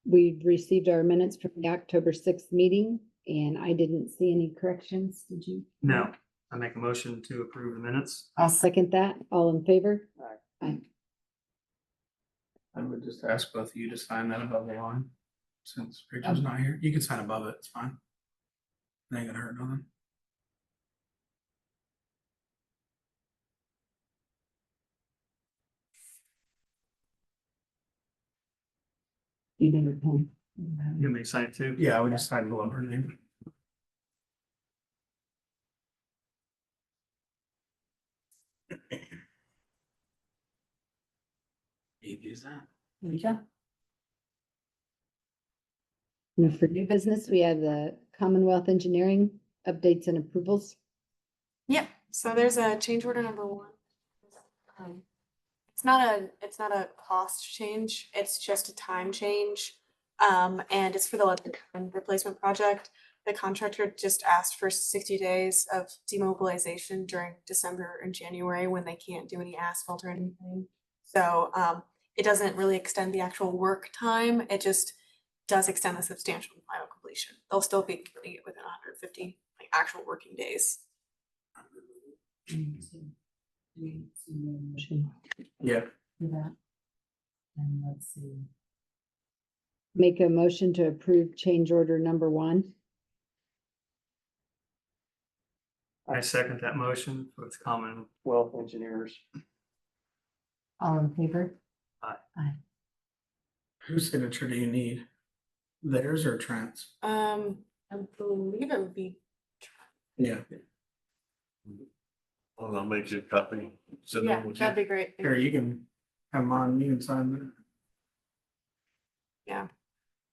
We received our minutes from the October 6th meeting and I didn't see any corrections. Did you? No, I make a motion to approve the minutes. I'll second that. All in favor? Aye. I would just ask both of you to sign that above the line, since Rachel's not here. You can sign above it, it's fine. It ain't gonna hurt nothing. You never can. You may sign it too. Yeah, I would just sign below her name. Easy as that. There you go. And for new business, we have the Commonwealth Engineering updates and approvals. Yep, so there's a change order number 1. It's not a cost change, it's just a time change. And it's for the electric replacement project. The contractor just asked for 60 days of demobilization during December and January when they can't do any asphalt or anything. So it doesn't really extend the actual work time, it just does extend the substantial final completion. They'll still be completing it within 150 actual working days. Yeah. And let's see. Make a motion to approve change order number 1. I second that motion for its Commonwealth Engineers. All in favor? Whose signature do you need? Theirs or Trent's? I believe it would be. Yeah. Well, I'll make you a copy. Send Yeah, them with that'd you. be great. Here, you can have mine, you can sign that. Yeah.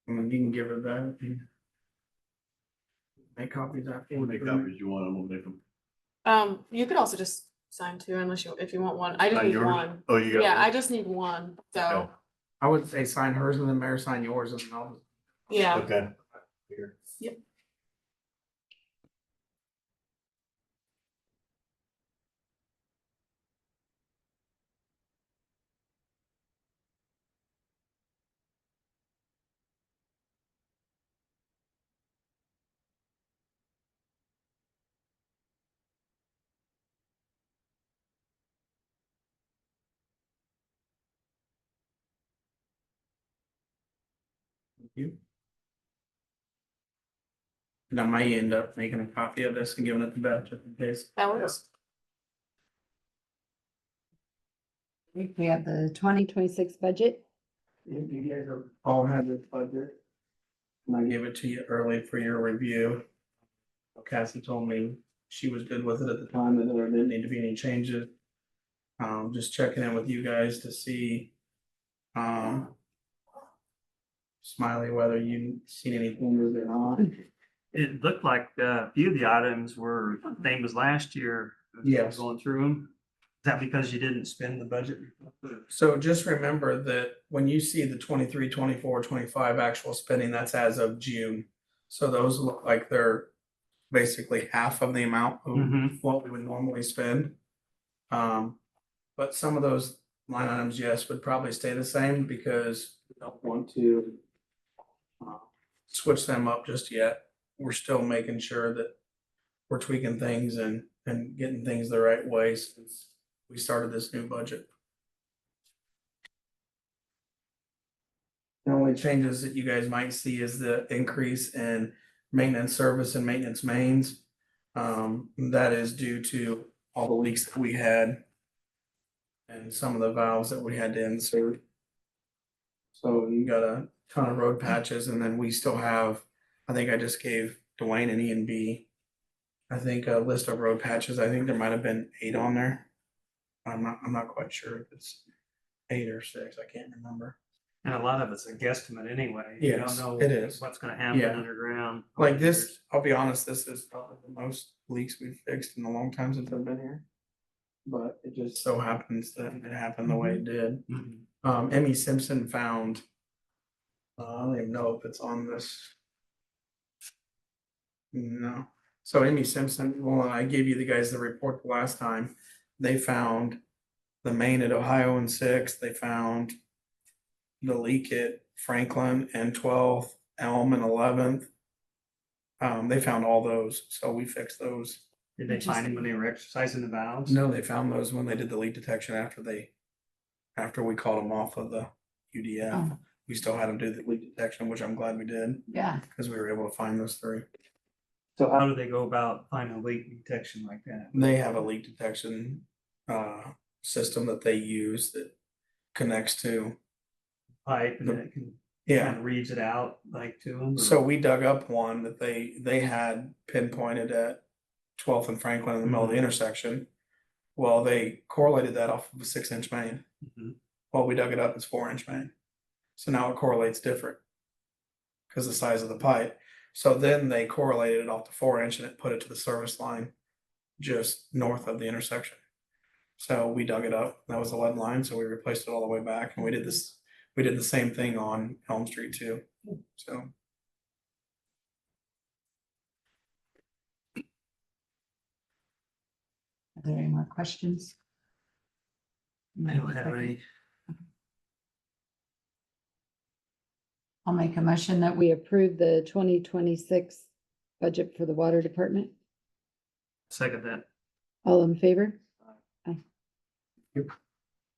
And then you can give it back. Make copies after. How many copies you want? I'm gonna make them. You could also just sign 2 if you want one. I just Sign need yours? 1. Oh, you got Yeah, I one? just need 1. So, Okay. I would say sign hers and then Mayor sign yours and then I'll. yeah. Okay. Here. Yep. You. And I might end up making a copy of this and giving it to Beth just in case. That works. We have the 2026 budget. You guys have all had this budget. And I gave it to you early for your review. Cassie told me she was good with it at the time, that there didn't need to be any changes. Just checking in with you guys to see, Smiley, whether you seen anything with it on. It looked like a few of the items were same as last year. Yes. Going through them. Is that because you didn't spend the budget? So just remember that when you see the 23, 24, 25 actual spending, that's as of June. So those look like they're basically half of the amount of Mhm. what we would normally spend. But some of those line items, yes, would probably stay the same because we don't want to switch them up just yet. We're still making sure that we're tweaking things and getting things the right way since we started this new budget. The only changes that you guys might see is the increase in maintenance service and maintenance mains. That is due to all the leaks that we had and some of the valves that we had to insert. So you got a ton of road patches, and then we still have, I think I just gave Dwayne and E&B, I think a list of road patches. I think there might have been 8 on there. I'm not quite sure if it's 8 or 6. I can't remember. And a lot of it's a guesstimate anyway. You Yes, don't know it is. what's gonna happen Yeah. underground. Like this, I'll be honest, this is probably the most leaks we've fixed in a long time since I've been here. But it just so happens that it happened the way it did. Mhm. Emmy Simpson found, I don't even know if it's on this. No, So Amy Simpson, well, I gave you the guys the report the last time. They found the main at Ohio and 6th. They found the leak at Franklin and 12th, Elm and 11th. They found all those, so we fixed those. Did they find him when they were exercising the valves? No, they found those when they did the leak detection after we called them off of the UDF. Oh, We still had them do the leak detection, which I'm glad we did, yeah, because we were able to find those 3. So how do they go about finding a leak detection like that? They have a leak detection system that they use that connects to. Pipe and then it can Yeah, kind of reads it out like to them? so we dug up one that they had pinpointed at 12th and Franklin in the middle of the intersection. Well, they correlated that off of a 6-inch main. Well, we dug it up, it's 4-inch main. So now it correlates different because the size of the pipe. So then they correlated it off the 4-inch and it put it to the service line just north of the intersection. So we dug it up. That was the lead line. So we replaced it all the way back, and we did the same thing on Elm Street too. So. are there any more questions? I don't have any. I'll make a motion that we approve the 2026 budget for the water department. Second that. All in favor? Aye. Yep.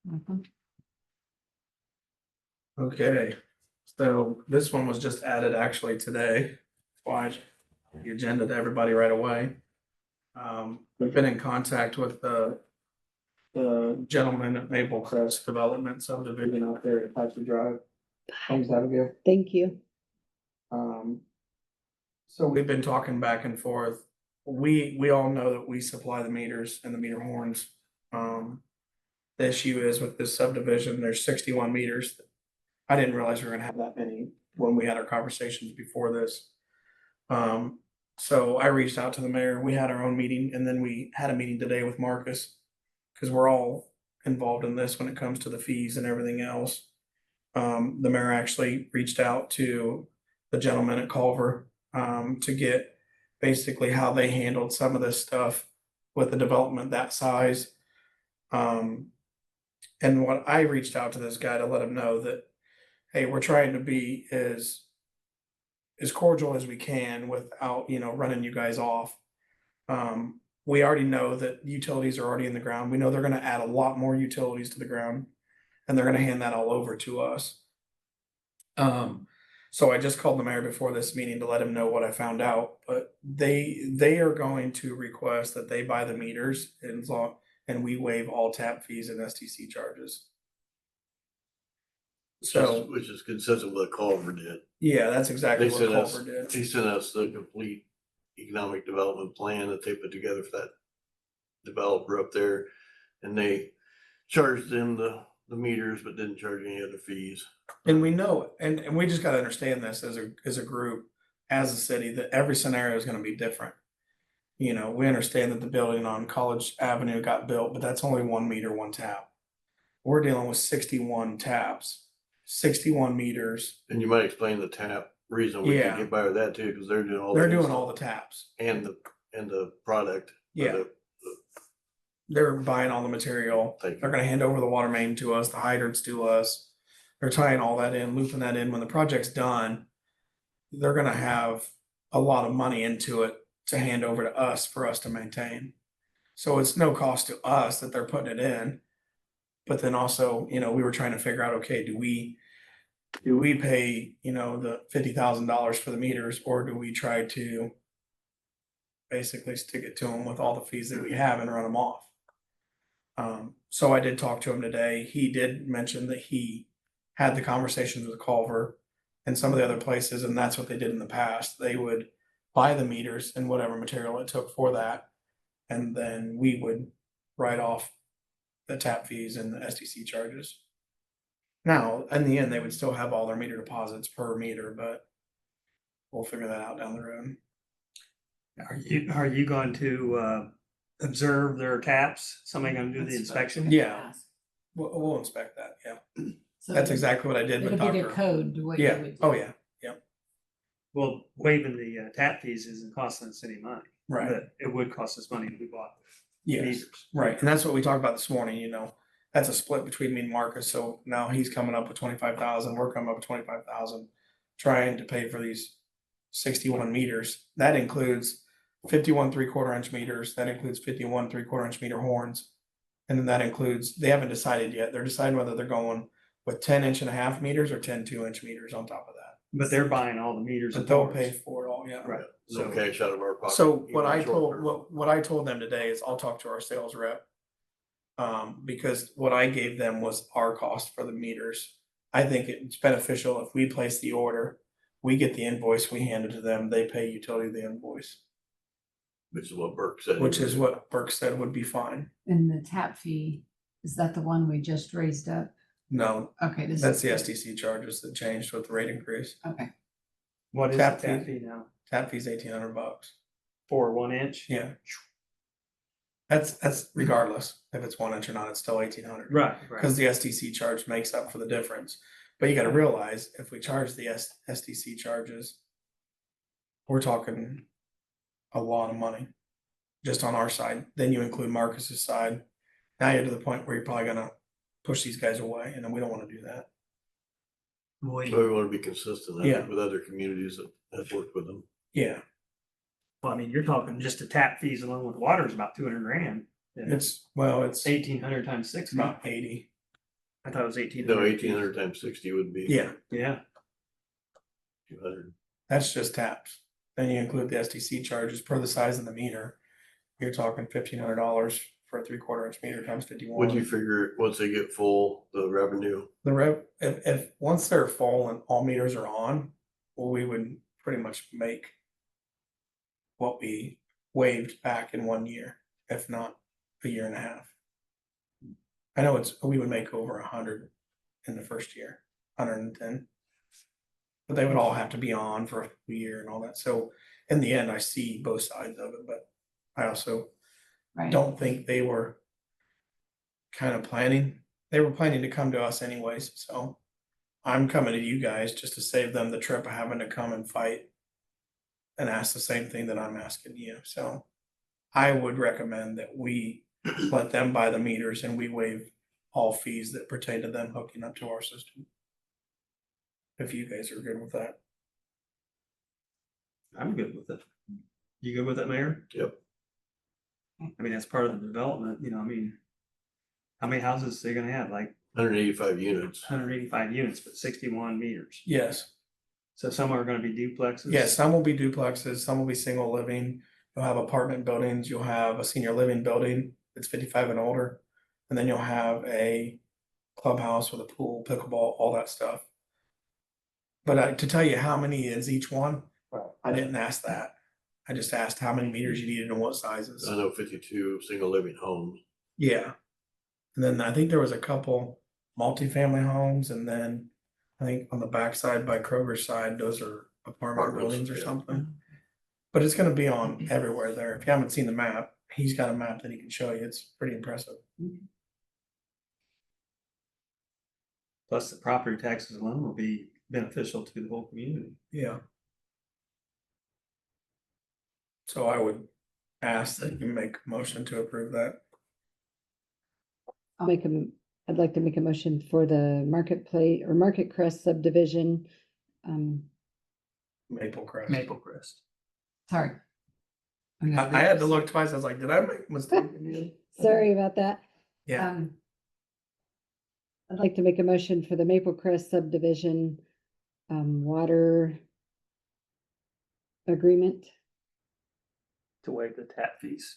Mhm. Okay, so this one was just added actually today. Why the agenda to everybody right away. We've been in contact with the gentleman at Maple Crest Development subdivision out there at Apache Drive. Thanks, Abigail. Thank you. So we've been talking back and forth. We all know that we supply the meters and the meter horns. The issue is with this subdivision, there's 61 meters. I didn't realize we were gonna have that many when we had our conversations before this. So I reached out to the mayor. We had our own meeting, and then we had a meeting today with Marcus. Cause we're all involved in this when it comes to the fees and everything else. The mayor actually reached out to the gentleman at Culver, to get basically how they handled some of this stuff with the development that size. And what I reached out to this guy to let him know that, hey, we're trying to be as cordial as we can without, running you guys off. We already know that utilities are already in the ground. We know they're gonna add a lot more utilities to the ground, and they're gonna hand that all over to us. So I just called the mayor before this meeting to let him know what I found out, but they are going to request that they buy the meters and we waive all tap fees and STC charges. So, Which is consistent with what Culver did. yeah, that's exactly They what sent us, Culver did. he sent us the complete economic development plan that they put together for that developer up there. And they charged them the meters, but didn't charge any other fees. And we know it, and we just gotta understand this as a group, as a city, that every scenario is gonna be different. We understand that the building on College Avenue got built, but that's only 1 meter, 1 tap. We're dealing with 61 taps, 61 meters. And you might explain the tap reason we Yeah. can get by with that too, because they're doing all. They're the doing install all the taps. And the product. Yeah. They're buying all the material. Thank you. They're gonna hand over the water main to us, the hydrants to us. They're tying all that in, looping that in. When the project's done, they're gonna have a lot of money into it to hand over to us for us to maintain. So it's no cost to us that they're putting it in. But then also, we were trying to figure out, okay, do we pay, the $50,000 for the meters, or do we try to basically stick it to them with all the fees that we have and run them off? So I did talk to him today. He did mention that he had the conversations with Culver and some of the other places, and that's what they did in the past. They would buy the meters and whatever material it took for that, and then we would write off the tap fees and the STC charges. Now, in the end, they would still have all their meter deposits per meter, but we'll figure that out down the road. Are you going to observe their taps? Somebody gonna do the inspection? Yeah, we'll inspect that, yeah. So That's exactly what I did with it'll be the Dr. code, what you Yeah, would. oh, yeah, yeah. Well, waiving the tap fees isn't costing us any money. Right. But it would cost us money if we bought Yes, meters. right, and that's what we talked about this morning, you know, that's a split between me and Marcus, so now he's coming up with 25,000, we're coming up with 25,000. Trying to pay for these 61 meters, that includes 51 3/4 inch meters, that includes 51 3/4 inch meter horns. And then that includes, they haven't decided yet, they're deciding whether they're going with 10.5 inch meters or 10 2 inch meters on top of that. But they're buying all the meters. But and they'll boards. pay for it all, yeah. Right. No So, cash out of our pocket. So even what I short told, term. what I told them today is I'll talk to our sales rep. Because what I gave them was our cost for the meters. I think it's beneficial if we place the order, we get the invoice, we hand it to them, they pay utility the invoice, Which is what Burke said. which is what Burke said would be fine. And the tap fee, is that the one we just raised up? No, Okay, this that's is. the SDC charges that changed with the rate increase. Okay, what is the Tap tap fee. fee now? Tap fee's $1,800. For 1 inch? Yeah. That's regardless if it's 1 inch or not, it's still 1,800. Right, right. Because the SDC charge makes up for the difference. But you gotta realize, if we charge the SDC charges, we're talking a lot of money just on our side. Then you include Marcus's side. Now you're to the point where you're probably gonna push these guys away, and then we don't wanna do that. So we want to be consistent, I Yeah. think, with other communities that have worked with them. Yeah, Well, I mean, you're talking just the tap fees alone with water is about 200 grand. it's 1,800 times 60. about 80. I thought it was 1,800. No, 1,800 times 60 would be. Yeah, Yeah, 200. that's just taps. Then you include the SDC charges per the size of the meter. You're talking $1,500 for a 3/4 inch meter times 51. Would you figure, once they get full, the revenue? The rev, if once they're full and all meters are on, well, we would pretty much make what we waived back in 1 year, if not a year and a half. I know we would make over 100 in the first year, 110. But they would all have to be on for a year and all that. So in the end, I see both sides of it, but I also right. don't think they were kind of planning. They were planning to come to us anyways, so I'm coming to you guys just to save them the trip of having to come and fight and ask the same thing that I'm asking you. So I would recommend that we let them buy the meters and we waive all fees that pertain to them hooking up to our system. If you guys are good with that. I'm good with it. You good with it, Mayor? Yep. I mean, that's part of the development, I mean, how many houses are they gonna have? Like 185 units. 185 units, but 61 meters. Yes. So some are gonna be duplexes? Yes, some will be duplexes, some will be single living. You'll have apartment buildings, you'll have a senior living building that's 55 and older. And then you'll have a clubhouse with a pool, pickleball, all that stuff. But to tell you how many is each one, I didn't ask that. I just asked how many meters you needed and what sizes. I know 52 single living homes. Yeah. And then I think there was a couple multifamily homes, and then I think on the backside by Kroger's side, those are apartment Apartments, buildings or yeah. something. But it's gonna be on everywhere there. If you haven't seen the map, he's got a map that he can show you. It's pretty impressive. Plus the property taxes alone will be beneficial to the whole community. Yeah. So I would ask that you make a motion to approve that. I'd like to make a motion for the Marketplace or Market Crest subdivision. Maple Crest. Maple Crest. Sorry. I had to look twice. I was like, did I make a mistake? Sorry about that. Yeah, I'd like to make a motion for the Maple Crest subdivision, water agreement. To waive the tap fees.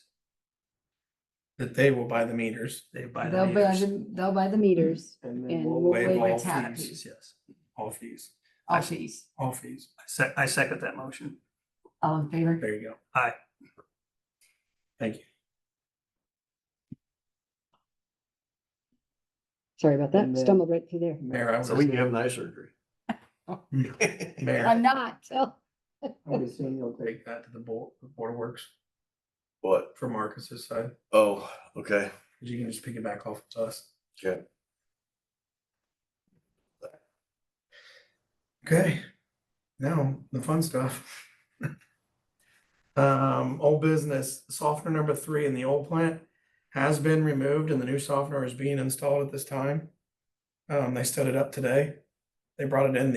that they will buy the meters. They buy the They'll buy meters. they'll buy the meters And then and we'll we'll waive waive all the tap fees. fees, Yes. All fees, all fees. all fees. I second that motion. All in favor? There you go. Aye. Thank you. Sorry about And that. then- Stumbled right through there. Mayor, I So we can have would nice surgery. Mayor, I'm not. Oh. I would assume you'll take that to the board of works What? for Marcus's side. Oh, okay. You can just pick it back off with us. Okay. Okay. No, the fun stuff. Old business, softener number 3 in the old plant has been removed and the new softener is being installed at this time. They stood it up today. They brought it in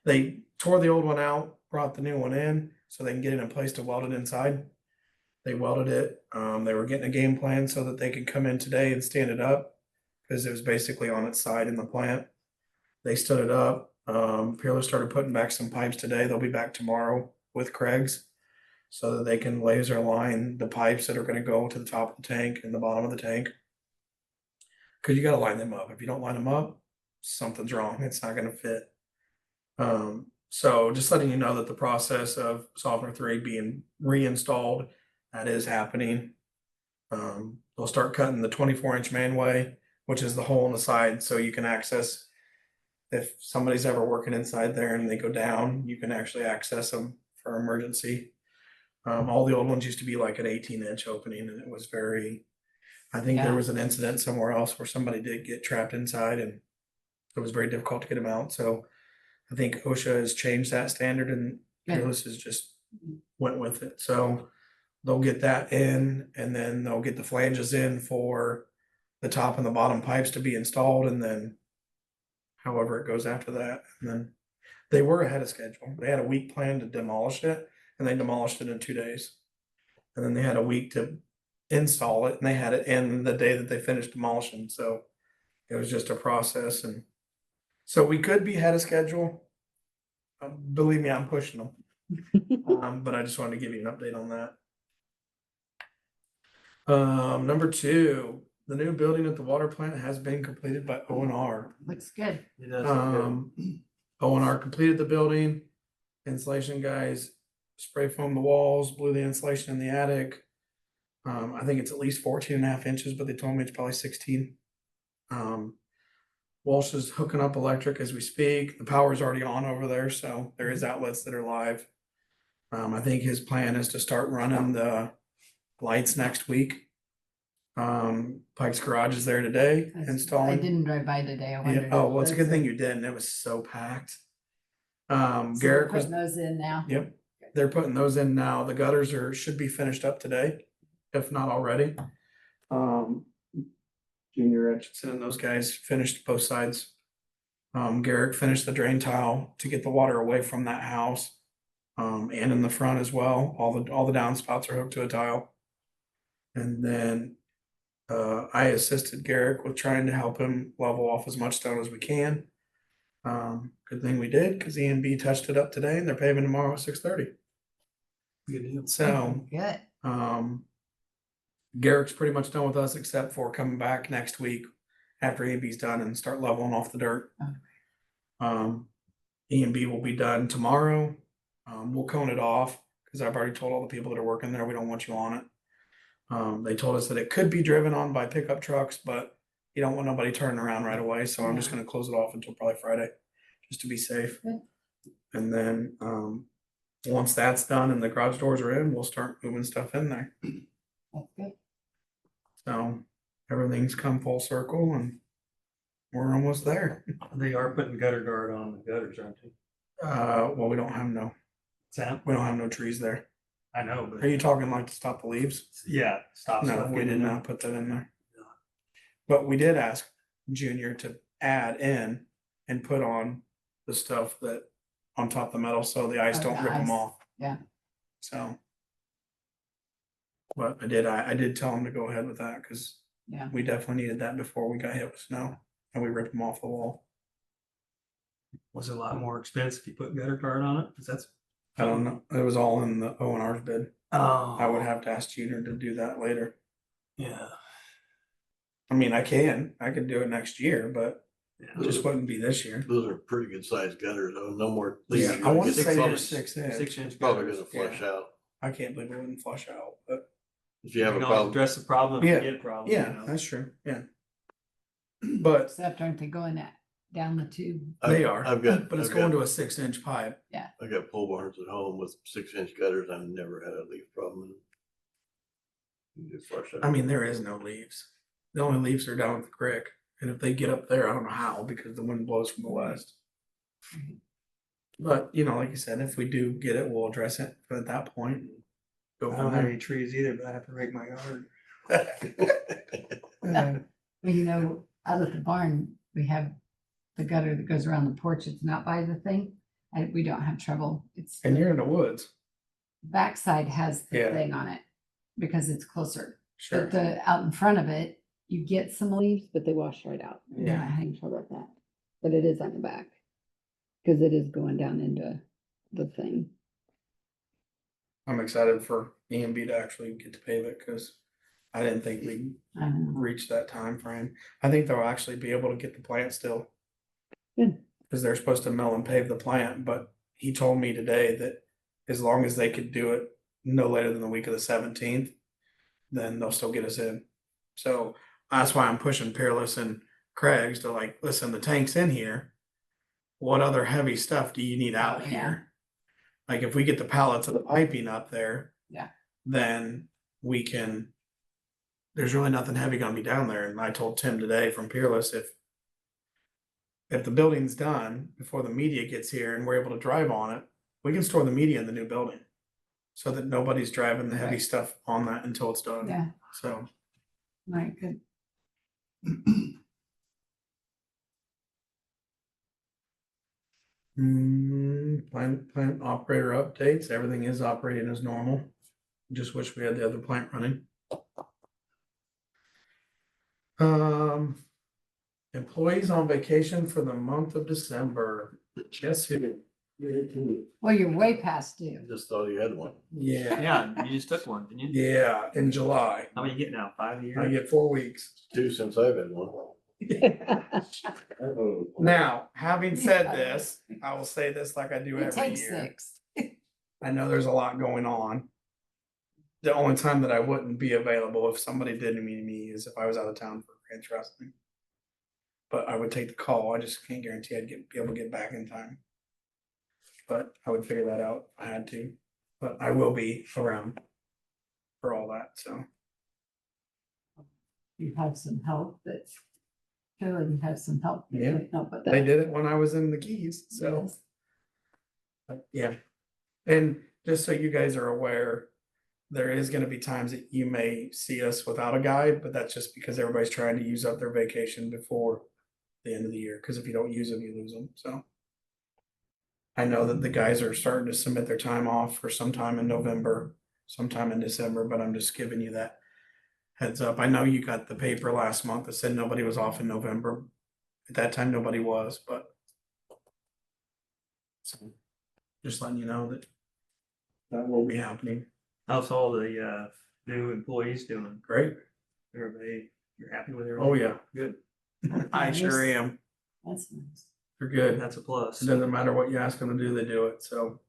they tore the old one out, brought the new one in so they can get it in place to weld it inside. They welded it. They were getting a game plan so that they could come in today and stand it up because it was basically on its side in the plant. They stood it up. Peerless started putting back some pipes today. They'll be back tomorrow with Craig's so that they can laser line the pipes that are gonna go to the top of the tank and the bottom of the tank. Cause you gotta line them up. If you don't line them up, something's wrong. It's not gonna fit. So just letting you know that the process of softener 3 being reinstalled, that is happening. They'll start cutting the 24-inch manway, which is the hole in the side, so you can access. If somebody's ever working inside there and they go down, you can actually access them for emergency. All the old ones used to be like an 18-inch opening, and it was I think there Yeah. was an incident somewhere else where somebody did get trapped inside, and it was very difficult to get them out. So I think OSHA has changed that standard, and Good. Peerless has just went with it. So they'll get that in, and then they'll get the flanges in for the top and the bottom pipes to be installed, and then however it goes after that. And then they were ahead of schedule. They had a week plan to demolish it, and they demolished it in 2 days. And then they had a week to install it, and they had it in the day that they finished demolishing. So it was just a process, and so we could be ahead of schedule. Believe me, I'm pushing them. But I just wanted to give you an update on that. Number 2, the new building at the water plant has been completed by O&R. Looks good. It does look good. O&R completed the building. Insulation guys spray foamed the walls, blew the insulation in the attic. I think it's at least 14.5 inches, but they told me it's probably 16. Walsh is hooking up electric as we speak. The power is already on over there, so there is outlets that are live. I think his plan is to start running the lights next week. Pike's Garage is there today I installing. didn't drive by today. I Yeah, wondered. oh, well, if it's a good those thing are- you did, and it was so packed. so we're Garrick was, putting those in now. yep, they're putting those in now. The gutters should be finished up today, if not already. Junior Etchison and those guys finished both sides. Garrick finished the drain tile to get the water away from that house. And in the front as well, all the downspouts are hooked to a tile. And then I assisted Garrick with trying to help him level off as much stone as we can. Good thing we did, because EMB touched it up today and they're paving tomorrow at 6:30. Good deal. So Good. Garrick's pretty much done with us except for coming back next week after EMB's done and start leveling off the dirt. EMB will be done tomorrow. We'll cone it off because I've already told all the people that are working there, we don't want you on it. They told us that it could be driven on by pickup trucks, but you don't want nobody turning around right away. So I'm just gonna close it off until probably Friday, just to be safe. Good. And then, once that's done and the garage doors are in, we'll start moving stuff in there. That's good. So everything's come full circle and we're almost there. They are putting gutter guard on the gutters, aren't they? Well, we don't have no trees there. I know, Are but you talking like to stop the leaves? yeah, stop. No, stuff we when did you- not put that in there. But we did ask Junior to add in and put on the stuff that on top of the metal, so the ice Oh, don't the rip them ice. off. Yeah. So. But I did tell him to go ahead with that, cause Yeah. we definitely needed that before we got hit with snow and we ripped them off the wall. Was it a lot more expensive if you put gutter guard on it? Cause that's. I don't know, it was all in the O&R's bid. Oh. I would have to ask Junior to do that later. Yeah. I mean, I could do it next year, but it Yeah. just wouldn't be this year. Those are pretty good sized gutters, though, no more. leaks Yeah, you're I gonna want to get. say probably they're 6 inch. 6-inch Probably gutters. gonna flush out. I can't believe it wouldn't flush out, but If you have You a can always problem, address the problem if Yeah. you get a problem. you yeah, know? that's true, yeah. But Except aren't they going down the tube? they are, I've got, but it's I've going got, to a 6 inch pipe. I got pole barns at home with 6-inch gutters. I've never had a leak problem. You just flush out. I mean, there is no leaves. The only leaves are down at the creek. And if they get up there, I don't know how, because the wind blows from the west. But, you know, like you said, if we do get it, we'll address it at that point. and Go I from don't have there. any trees either, but I have to rake my yard. Uh, Well, you know, out at the barn, we have the gutter that goes around the porch. It's not by the thing. And we don't have trouble. It's And the you're in the woods, backside has the Yeah. thing on it because it's closer. sure. But the, out in front of it, you get some leaves, but they wash right out. You're Yeah. not having trouble with that. But it is on the back. Cause it is going down into the thing. I'm excited for EMB to actually get to pave it, cause I didn't think we'd I don't know. reach that time frame. I think they'll actually be able to get the plant still. Good. Cause they're supposed to mill and pave the plant, but he told me today that as long as they could do it no later than the week of the 17th, then they'll still get us in. So that's why I'm pushing Peerless and Craig's to like, listen, the tank's in here. What other heavy stuff do you need out Yeah. here? Like if we get the pallets of the piping up there. Yeah. Then we can, there's really nothing heavy gonna be down there. And I told Tim today from Peerless, if the building's done before the media gets here and we're able to drive on it, we can store the media in the new building. So that nobody's driving the heavy Right. stuff on that until it's done. Yeah, So. right, good. Plant operator updates, everything is operating as normal. Just wish we had the other plant running. Employees on vacation for the month of December. Guess who? Well, you're way past due. Just thought you had one. Yeah, Yeah, you just took one, didn't you? yeah, in July. How many you get now? 5 a year? I get 4 weeks. Two since I've had one. Now, having said this, I will say this like I do It every takes year. 6. I know there's a lot going on. The only time that I wouldn't be available if somebody did need me is if I was out of town for Ranch Wrestling. But I would take the call. I just can't guarantee I'd be able to get back in time. But I would figure that out if I had to. But I will be around for all that, so. You have some help, but surely you have some help. that Yeah. can help with They that. did it when I was in the Keys, so. Yes. But, yeah, and just so you guys are aware, there is gonna be times that you may see us without a guide, but that's just because everybody's trying to use up their vacation before the end of the year, cause if you don't use them, you lose them, so. I know that the guys are starting to submit their time off for sometime in November, sometime in December, but I'm just giving you that heads up. I know you got the paper last month that said nobody was off in November. At that time, nobody was, but. So, just letting you know that that will be happening. How's all the new employees doing? Great. Everybody, you're happy with everything? Oh, yeah. Good. I sure am. That's nice. They're good. That's a plus. It doesn't matter what you ask them to do, they do it. So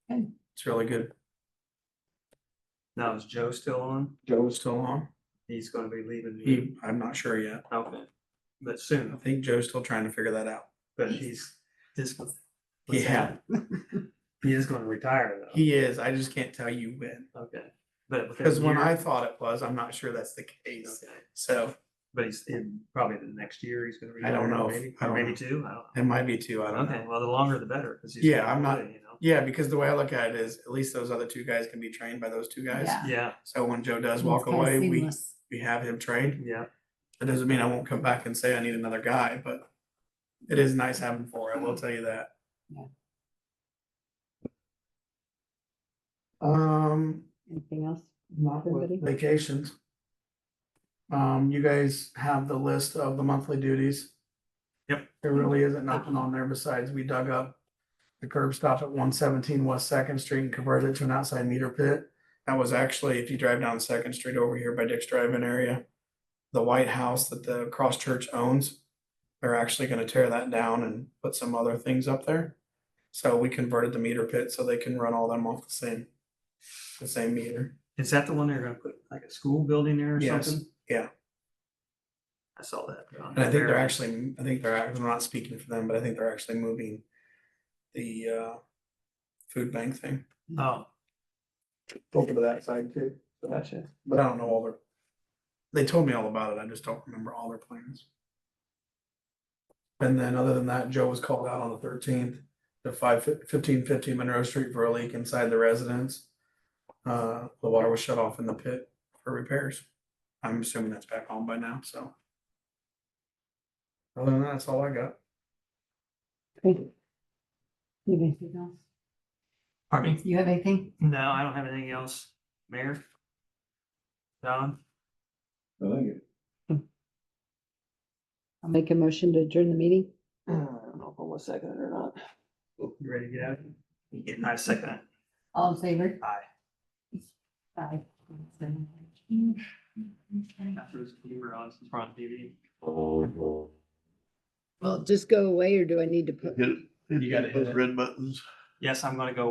Good. it's really good. Now, is Joe still on? Joe is still on. He's gonna be leaving. I'm not sure yet. Okay, but I soon, think Joe's still trying to figure that out. but he's this. Yeah. He is gonna retire though. He is. I just can't tell you when. Okay, but within Because a when year- I thought it was, I'm not sure that's the case. Okay, So but he's in probably the next year, he's gonna I don't retire, know. maybe, I or don't maybe know. 2, I don't it might be two. I know. don't Okay, know. well, the longer the better, because he's. Yeah, gonna I'm not- away, you know? Yeah, because the way I look at it is at least those other two guys can be trained by those two guys. Yeah. Yeah, So when Joe does It's walk kinda away, seamless. we have him trained. yeah. That doesn't mean I won't come back and say I need another guy, but it is nice having four. I will tell you that. Yeah. Anything else? Not with Everybody? vacations. You guys have the list of the monthly duties. Yep. There really isn't nothing on there besides we dug up the curb stop at 117 West Second Street and converted it to an outside meter pit. That was actually, if you drive down Second Street over here by Dick's Drive-In area, the White House that the Cross Church owns, they're actually gonna tear that down and put some other things up there. So we converted the meter pit so they can run all them off the same meter. Is that the one they're gonna put like a school building there or Yes, something? yeah. I saw that. on And I think they're there. actually, I'm not speaking for them, but I think they're actually moving the food bank thing Oh, over to that side too. So, gotcha. but I don't know they told me all about it. I just don't remember all their plans. And then other than that, Joe was called out on the 13th. to 1550 Monroe Street for a leak inside the residence. The water was shut off in the pit for repairs. I'm assuming that's back on by now, so. Other than that, that's all I got. Okay. You have anything else? Pardon me? You have anything? No, I don't have anything else. Mayor? Don? I'll make a motion to adjourn the meeting. I don't know if I'm gonna second it or not. You ready to get out? You get my second. All in favor? Aye. Aye. After this camera on, since we're on TV. Well, just go away or do I need to put? Hit, You gotta hit those it. red buttons. Yes, I'm gonna go